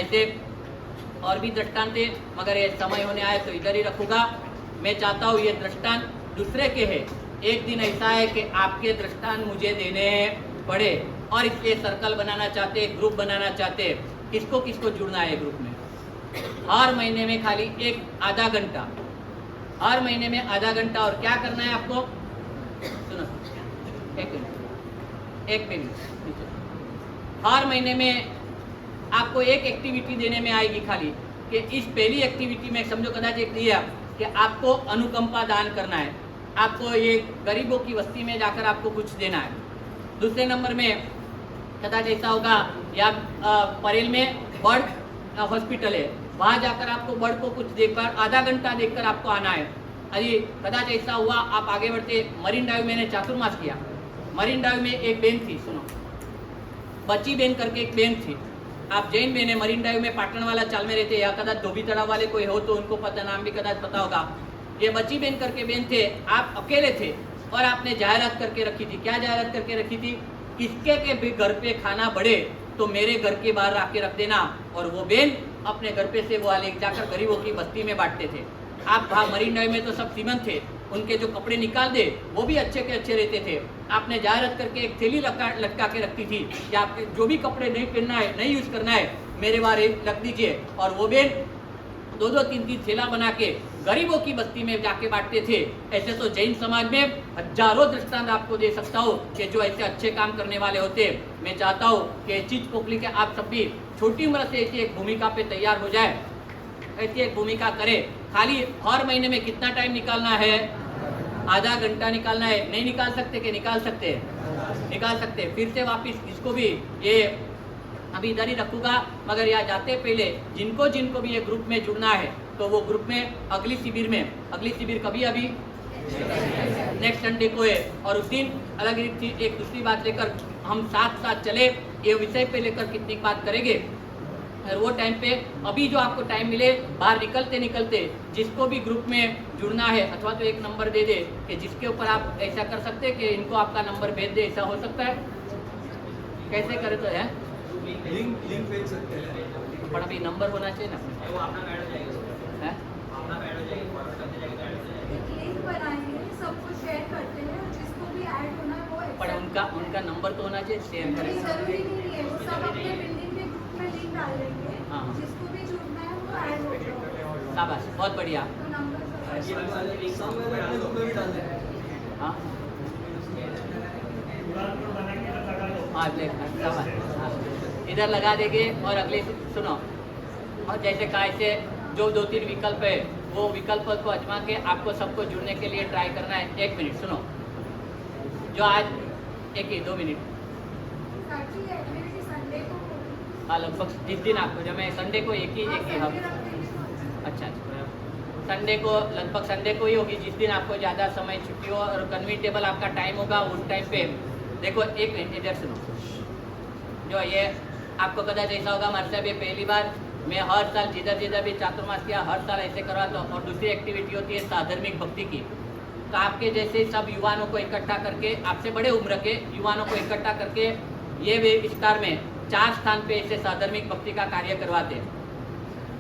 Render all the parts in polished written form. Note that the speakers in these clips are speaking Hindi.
ऐसे और भी दृष्टांत है, मगर ये समय होने आए तो इधर ही रखूंगा। मैं चाहता हूँ ये दृष्टांत दूसरे के है, एक दिन ऐसा है कि आपके दृष्टांत मुझे देने पड़े, और इसलिए सर्कल बनाना चाहते, ग्रुप बनाना चाहते, किसको किसको जुड़ना है ग्रुप में। हर महीने में खाली आधा घंटा, हर महीने में आधा घंटा। और क्या करना है आपको, सुनो एक मिनट, हर महीने में आपको एक एक्टिविटी देने में आएगी खाली, कि इस पहली एक्टिविटी में समझो कदाच एक दिया कि आपको अनुकंपा दान करना है, आपको ये गरीबों की बस्ती में जाकर आपको कुछ देना है। दूसरे नंबर में कदाच ऐसा होगा, या परेल में बर्ड हॉस्पिटल है, वहाँ जाकर आपको बर्ड को कुछ देखकर आधा घंटा देखकर आपको आना है। अरे कदाच ऐसा हुआ, आप आगे बढ़ते, मरीन ड्राइव मैंने चातुर्मास किया, मरीन ड्राइव में एक बेन थी, सुनो, बच्ची बेन करके एक बेन थी, आप जैन बेन है, मरीन ड्राइव में पाटन वाला चाल में रहते, या कदाच धोबी तड़ा वाले कोई हो तो उनको पता, नाम भी कदाच पता होगा। ये बच्ची बेन करके बेन थे, आप अकेले थे और आपने जाहिरात करके रखी थी। क्या जाहिरात करके रखी थी, किसके के भी घर पे खाना बढ़े तो मेरे घर के बाहर आके रख देना, और वो बेन अपने घर पे से वो ले जाकर गरीबों की बस्ती में बांटते थे। आप वहाँ मरीन ड्राइव में तो सब सीमंत थे, उनके जो कपड़े निकाल दे वो भी अच्छे के अच्छे रहते थे। आपने जाहिरात करके एक थैली लटका के रखती थी कि आपके जो भी कपड़े नहीं पहनना है, नहीं यूज करना है, मेरे बाहर रख दीजिए। और वो बेन 2-2, 3-3 थैला बना के गरीबों की बस्ती में जाके बांटते थे। ऐसे तो जैन समाज में हजारों दृष्टांत आपको दे सकता हूँ कि जो ऐसे अच्छे काम करने वाले होते। मैं चाहता हूँ कि चीज पोखली के आप सब भी छोटी उम्र से ऐसी एक भूमिका पे तैयार हो जाए, ऐसी एक भूमिका करे। खाली हर महीने में कितना टाइम निकालना है, आधा घंटा निकालना है। नहीं निकाल सकते कि निकाल सकते, निकाल सकते। फिर से वापिस इसको भी ये अभी इधर ही रखूंगा, मगर यहाँ जाते पहले जिनको जिनको भी ये ग्रुप में जुड़ना है तो वो ग्रुप में अगली शिविर कभी अभी नेक्स्ट संडे को है, और उस दिन अलग एक दूसरी बात लेकर हम साथ साथ चले, ये विषय पे लेकर कितनी बात करेंगे। और वो टाइम पे अभी जो आपको टाइम मिले, बाहर निकलते निकलते जिसको भी ग्रुप में जुड़ना है, अथवा तो एक नंबर दे दे कि जिसके ऊपर आप ऐसा कर सकते हैं कि इनको आपका नंबर भेज दे। ऐसा हो सकता है, कैसे करे तो है, लिंक भेज सकते हैं, पर अभी नंबर होना चाहिए ना, वो अपना ऐड हो जाएगा, है? अपना ऐड हो जाएगा, फॉरवर्ड करते जाएगा, ऐड हो जाएगा। लिंक बनाएंगे, सबको शेयर करते हैं, जिसको भी ऐड होना है वो पर उनका नंबर तो होना चाहिए, शेयर नहीं, करें। जरूरी नहीं है, वो सब अपने बिल्डिंग के ग्रुप में लिंक डाल देंगे, हाँ। जिसको भी जुड़ना है वो ऐड हो जाएगा। शाबाश, बहुत बढ़िया। तो नंबर ये वाले लिंक सब सब अपने ग्रुप में भी डाल देंगे। हाँ हाँ, देख शाबाश, हाँ। इधर लगा देंगे। और अगले सुनो, और जैसे कहा ऐसे जो 2-3 विकल्प है वो विकल्प को आजमा के आपको सबको जुड़ने के लिए ट्राई करना है। 1 मिनट सुनो, जो आज 2 मिनट, साक्षी एक्टिविटी संडे को होगी। हाँ लगभग जिस दिन आपको, जब मैं संडे को एक ही हम, अच्छा संडे को लगभग संडे को ही होगी, जिस दिन आपको ज़्यादा समय छुट्टी हो और कन्वीटेबल आपका टाइम होगा उस टाइम पे। देखो 1 मिनट इधर सुनो, जो ये आपको कदाच ऐसा होगा हमारे साहब ये पहली बार, मैं हर साल जिधर भी चातुर्मास किया हर साल ऐसे करवाता हूँ। और दूसरी एक्टिविटी होती है साधर्मिक भक्ति की, तो आपके जैसे सब युवानों को इकट्ठा करके, आपसे बड़े उम्र के युवानों को इकट्ठा करके ये वे विस्तार में 4 स्थान पे ऐसे साधर्मिक भक्ति का कार्य करवाते हैं।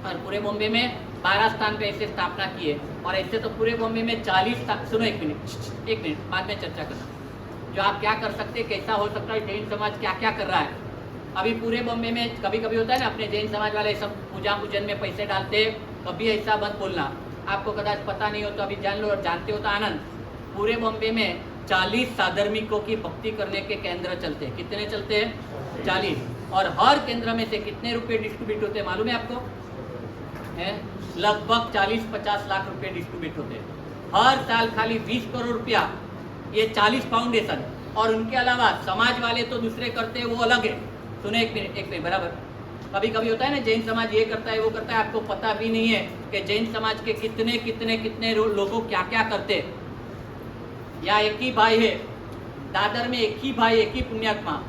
और पूरे बॉम्बे में 12 स्थान पे ऐसे स्थापना किए, और ऐसे तो पूरे बॉम्बे में 40। सुनो 1 मिनट, बाद में चर्चा करना। जो आप क्या कर सकते हैं, कैसा हो सकता है, जैन समाज क्या क्या कर रहा है। अभी पूरे बॉम्बे में कभी कभी होता है ना, अपने जैन समाज वाले सब पूजा पूजन में पैसे डालते, कभी ऐसा मत बोलना। आपको कदाच पता नहीं हो तो अभी जान लो, और जानते हो तो आनंद। पूरे बॉम्बे में 40 साधर्मिकों की भक्ति करने के केंद्र चलते हैं। कितने चलते हैं? 40। और हर केंद्र में से कितने रुपए डिस्ट्रीब्यूट होते हैं मालूम है आपको? है लगभग 40-50 लाख रुपए डिस्ट्रीब्यूट होते हैं हर साल। खाली 20 करोड़ रुपया ये 40 फाउंडेशन, और उनके अलावा समाज वाले तो दूसरे करते हैं, वो अलग है। सुने 1 मिनट बराबर। कभी कभी होता है ना, जैन समाज ये करता है वो करता है, आपको पता भी नहीं है कि जैन समाज के कितने लोगों क्या क्या करते हैं। या एक ही भाई है दादर में, एक ही भाई, एक ही पुण्यात्मा,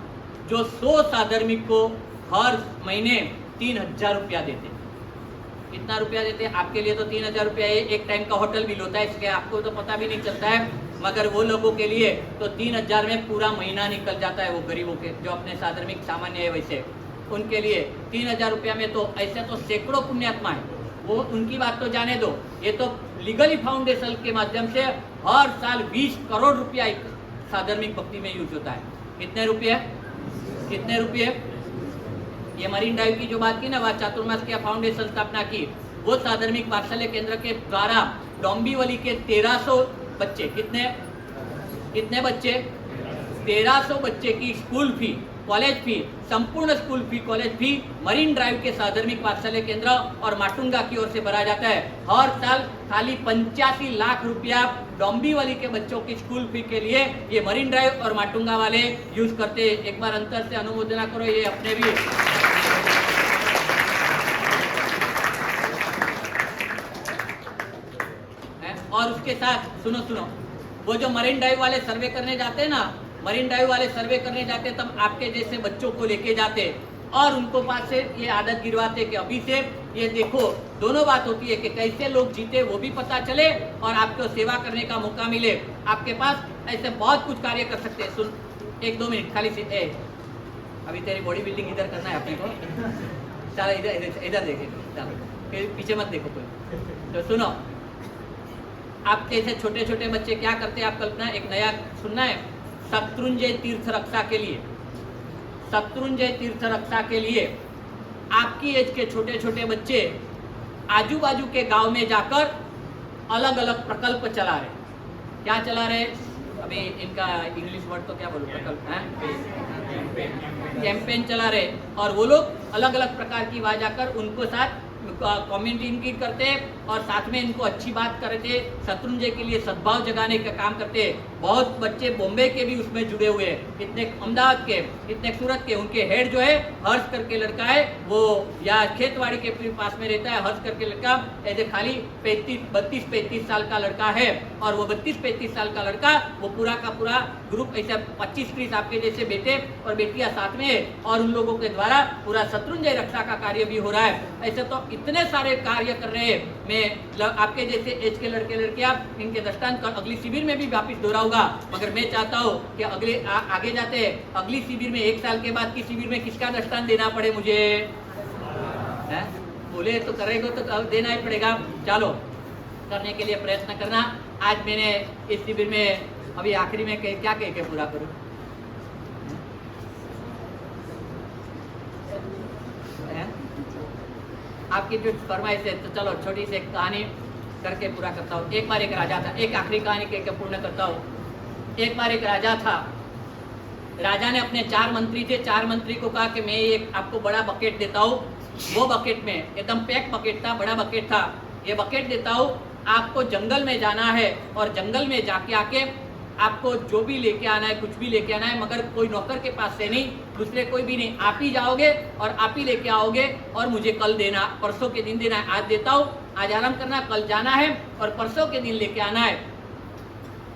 जो 100 साधर्मिक को हर महीने 3000 रुपया देते। कितना रुपया देते? आपके लिए तो 3000 रुपया है, एक टाइम का होटल बिल होता है, इसके आपको तो पता भी नहीं चलता है, मगर वो लोगों के लिए तो 3000 में पूरा महीना निकल जाता है। वो गरीबों के जो अपने साधर्मिक सामान्य है वैसे। उनके लिए 3,000 रुपया में, तो ऐसे तो सैकड़ों पुण्यात्मा है, वो उनकी बात तो जाने दो। ये तो लीगली फाउंडेशन के माध्यम से हर साल 20 करोड़ रुपया एक साधर्मिक भक्ति में यूज होता है। कितने रुपये? कितने रुपये? ये मरीन ड्राइव की जो बात की ना, वह चातुर्मास की फाउंडेशन स्थापना की, वो साधर्मिक वात्सल्य केंद्र के द्वारा डोंबिवली के 1300 बच्चे, कितने बच्चे? 1300 बच्चे की स्कूल फी, कॉलेज फी, संपूर्ण school fee, college fee marine drive के साधर्मिक वात्सल्य केंद्र और माटुंगा की ओर से भरा जाता है। हर साल खाली 85 लाख रुपया डोंबिवली के बच्चों की स्कूल फी के लिए ये मरीन ड्राइव और माटुंगा वाले यूज करते। एक बार अंतर से अनुमोदना करो, ये अपने भी। और उसके साथ सुनो, वो जो मरीन ड्राइव वाले सर्वे करने जाते हैं ना, मरीन ड्राइव वाले सर्वे करने जाते तब आपके जैसे बच्चों को लेके जाते और उनको पास से ये आदत गिरवाते कि अभी से ये देखो, दोनों बात होती है कि कैसे लोग जीते वो भी पता चले और आपको सेवा करने का मौका मिले। आपके पास ऐसे बहुत कुछ कार्य कर सकते हैं। सुन 1-2 मिनट खाली से, अभी तेरी बॉडी बिल्डिंग इधर करना है अपने को, चलो इधर देखे, चलो फिर पीछे मत देखो कोई। तो सुनो, आपके ऐसे छोटे छोटे बच्चे क्या करते हैं, आप कल्पना, एक नया सुनना है, शत्रुंजय तीर्थ रक्षा के लिए, शत्रुंजय तीर्थ रक्षा के लिए आपकी एज के छोटे छोटे बच्चे आजू बाजू के गांव में जाकर अलग अलग प्रकल्प चला रहे। क्या चला रहे? अभी इनका इंग्लिश वर्ड तो क्या बोलूं, प्रकल्प है, कैंपेन चला रहे। और वो लोग अलग अलग प्रकार की वहां जाकर उनको साथ कम्युनिटी करते और साथ में इनको अच्छी बात करते, शत्रुंजय के लिए सद्भाव जगाने का काम करते। बहुत बच्चे बॉम्बे के भी उसमें जुड़े हुए हैं, कितने अहमदाबाद के, कितने सूरत के। उनके हेड जो है हर्ष करके लड़का है, वो या खेतवाड़ी के पास में रहता है, हर्ष करके लड़का, ऐसे खाली 32-35 साल का लड़का है। और वो 32-35 साल का लड़का, वो पूरा का पूरा ग्रुप ऐसा 25-30 आपके जैसे बेटे और बेटियां साथ में है और उन लोगों के द्वारा पूरा शत्रुंजय रक्षा का कार्य भी हो रहा है। ऐसे तो इतने सारे कार्य कर रहे हैं। मैं आपके जैसे एज के लड़के लड़कियां इनके दृष्टांत अगली शिविर में भी वापिस दोहराऊंगा, मगर मैं चाहता हूँ कि आगे जाते अगली शिविर में 1 साल के बाद की शिविर में किसका दृष्टांत देना पड़े मुझे, है? बोले तो करेगा तो देना ही पड़ेगा। चलो करने के लिए प्रयत्न करना। आज मैंने इस शिविर में अभी आखिरी में क्या कह के पूरा करूँ, आपकी जो फरमाइश है, तो चलो छोटी सी कहानी करके पूरा करता हूँ। एक बार एक राजा था, एक आखिरी कहानी कह के पूर्ण करता हूँ। एक बार एक राजा था, राजा ने अपने 4 मंत्री थे, 4 मंत्री को कहा कि मैं एक आपको बड़ा बकेट देता हूँ। वो बकेट में एकदम पैक बकेट था, बड़ा बकेट था, ये बकेट देता हूँ, आपको जंगल में जाना है और जंगल में जाके आके आपको जो भी लेके आना है, कुछ भी लेके आना है, मगर कोई नौकर के पास से नहीं, दूसरे कोई भी नहीं, आप ही जाओगे और आप ही लेके आओगे और मुझे कल देना, परसों के दिन देना है। आज देता हूँ, आज आराम करना, कल जाना है और परसों के दिन लेके आना है।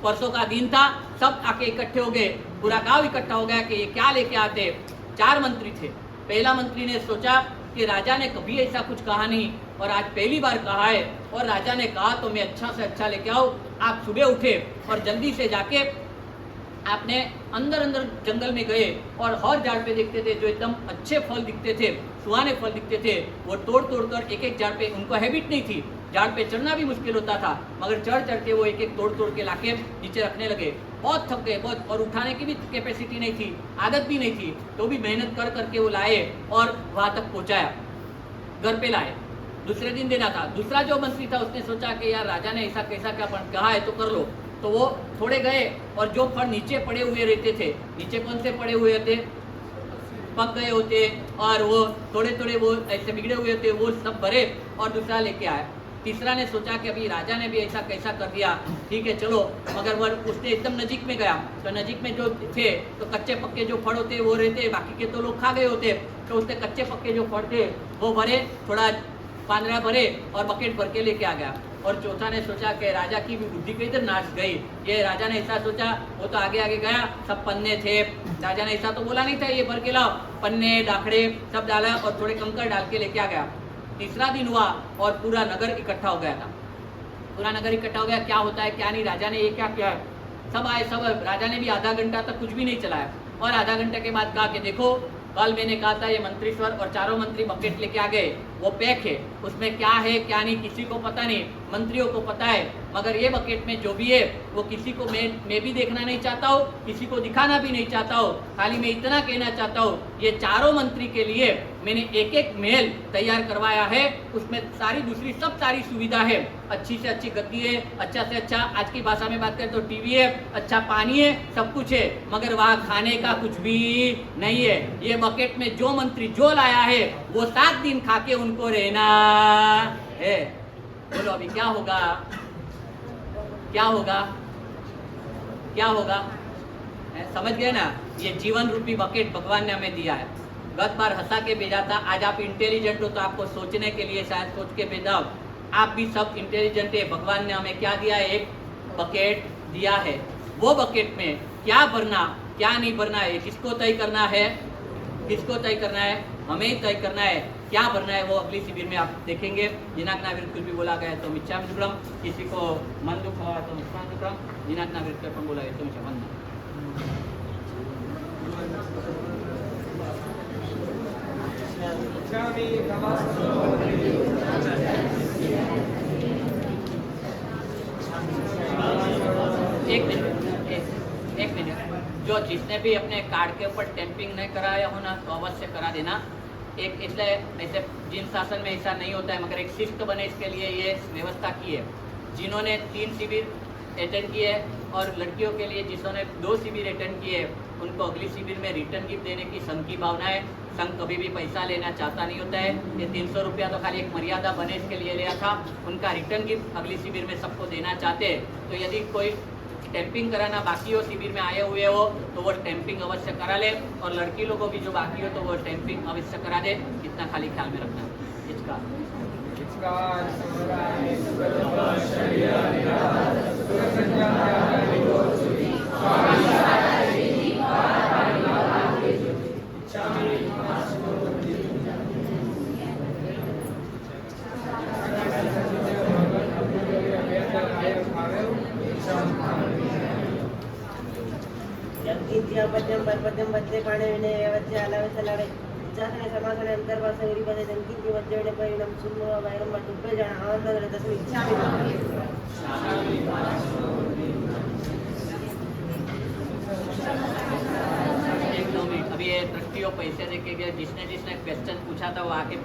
परसों का दिन था, सब आके इकट्ठे हो गए, पूरा गांव इकट्ठा हो गया कि ये क्या लेके आते। 4 मंत्री थे। पहला मंत्री ने सोचा कि राजा ने कभी ऐसा कुछ कहा नहीं और आज पहली बार कहा है, और राजा ने कहा तो मैं अच्छा से अच्छा लेके आऊँ। आप सुबह उठे और जल्दी से जाके आपने अंदर अंदर जंगल में गए और हर झाड़ पे देखते थे जो एकदम अच्छे फल दिखते थे, सुहाने फल दिखते थे, वो तोड़ तोड़ कर एक एक झाड़ पे, उनको हैबिट नहीं थी, झाड़ पे चढ़ना भी मुश्किल होता था, मगर चढ़ चढ़ के वो एक एक तोड़ तोड़ के लाके नीचे रखने लगे। बहुत थक गए, बहुत, और उठाने की भी कैपेसिटी नहीं थी, आदत भी नहीं थी, तो भी मेहनत कर करके वो लाए और वहाँ तक पहुँचाया, घर पे लाए। दूसरे दिन देना था। दूसरा जो मंत्री था उसने सोचा कि यार राजा ने ऐसा कैसा क्या कहा है तो कर लो, तो वो थोड़े गए और जो फल नीचे पड़े हुए रहते थे, नीचे कौन से पड़े हुए थे, पक गए होते और वो थोड़े थोड़े वो ऐसे बिगड़े हुए थे, वो सब भरे और दूसरा लेके आया। तीसरा ने सोचा कि अभी राजा ने भी ऐसा कैसा कर दिया, ठीक है चलो, मगर वो उसने एकदम नजीक में गया, तो नजीक में जो थे तो कच्चे पक्के जो फल होते वो रहते, बाकी के तो लोग खा गए होते, तो उसने कच्चे पक्के जो फल थे वो भरे, थोड़ा 15 भरे और बकेट भर के लेके आ गया। और चौथा ने सोचा कि राजा की भी बुद्धि कहीं तो नाश गई। ये राजा ने ऐसा सोचा, वो तो आगे आगे गया, सब पन्ने थे, राजा ने ऐसा तो बोला नहीं था ये भर के लाओ, पन्ने डाखड़े सब डाला और थोड़े कंकर डाल के लेके आ गया। तीसरा दिन हुआ और पूरा नगर इकट्ठा हो गया था, पूरा नगर इकट्ठा हो गया, क्या होता है क्या नहीं, राजा ने ये क्या किया है। सब आए, सब, राजा ने भी आधा घंटा तक कुछ भी नहीं चलाया और आधा घंटे के बाद कहा कि देखो कल मैंने कहा था ये मंत्री स्वर और चारों मंत्री बकेट लेके आ गए, वो पैक है, उसमें क्या है क्या नहीं किसी को पता नहीं, मंत्रियों को पता है, मगर ये बकेट में जो भी है वो किसी को मैं भी देखना नहीं चाहता हूँ, किसी को दिखाना भी नहीं चाहता हूँ। खाली मैं इतना कहना चाहता हूँ, ये चारों मंत्री के लिए मैंने एक एक महल तैयार करवाया है, उसमें सारी दूसरी सब सारी सुविधा है, अच्छी से अच्छी गद्दी है, अच्छा से अच्छा आज की भाषा में बात करें तो टीवी है, अच्छा पानी है, सब कुछ है, मगर वहाँ खाने का कुछ भी नहीं है। ये बकेट में जो मंत्री जो लाया है वो 7 दिन खा के उनको रहना है। बोलो अभी क्या होगा, क्या होगा, क्या होगा? समझ गए ना? ये जीवन रूपी बकेट भगवान ने हमें दिया है। गत बार हंसा के भेजा था, आज आप इंटेलिजेंट हो तो आपको सोचने के लिए शायद सोच के भेजा हो। आप भी सब इंटेलिजेंट है, भगवान ने हमें क्या दिया है? एक बकेट दिया है। वो बकेट में क्या भरना क्या नहीं भरना है किसको तय करना है? किसको तय करना है? हमें ही तय करना है। क्या भरना है वो अगली शिविर में आप देखेंगे। जिनाज्ञा विरुद्ध कुछ भी बोला गया तो मिच्छामि दुक्कडम, किसी को मन दुख हुआ तो मिच्छामि दुक्कडम, जिनाज्ञा विरुद्ध कोई पण बोला गया तो मिच्छामि दुक्कडम। एक मिनट, जो जिसने भी अपने कार्ड के ऊपर टैंपिंग नहीं कराया हो ना तो अवश्य करा देना। एक इसलिए ऐसे जिन शासन में ऐसा नहीं होता है, मगर एक शिफ्ट बने इसके लिए ये व्यवस्था की है। जिन्होंने 3 शिविर अटेंड किए और लड़कियों के लिए जिन्होंने 2 शिविर अटेंड किए उनको अगली शिविर में रिटर्न गिफ्ट देने की संघ की भावना है। संघ कभी भी पैसा लेना चाहता नहीं होता है। ये 300 रुपया तो खाली एक मर्यादा बने इसके लिए लिया था। उनका रिटर्न गिफ्ट अगली शिविर में सबको देना चाहते हैं। तो यदि कोई स्टैंपिंग कराना बाकी हो, शिविर में आए हुए हो तो वो स्टैंपिंग अवश्य करा ले, और लड़की लोगों भी जो बाकी हो तो वो स्टैंपिंग अवश्य करा दे। इतना खाली ख्याल में रखना। इसका पद्यम परपद्यम बच्चे पाणे विने वच्चे आलावे सलावे जातने समासने अंतर्वास उरी पदे जंकित की वच्चे विने परिणम सुन्नो वैरम मटुप्पे जान आवाज तस्मी इच्छामि एक 2 मिनट, अभी ये ट्रस्टियों पैसे देके गए, जिसने क्वेश्चन पूछा था वो आके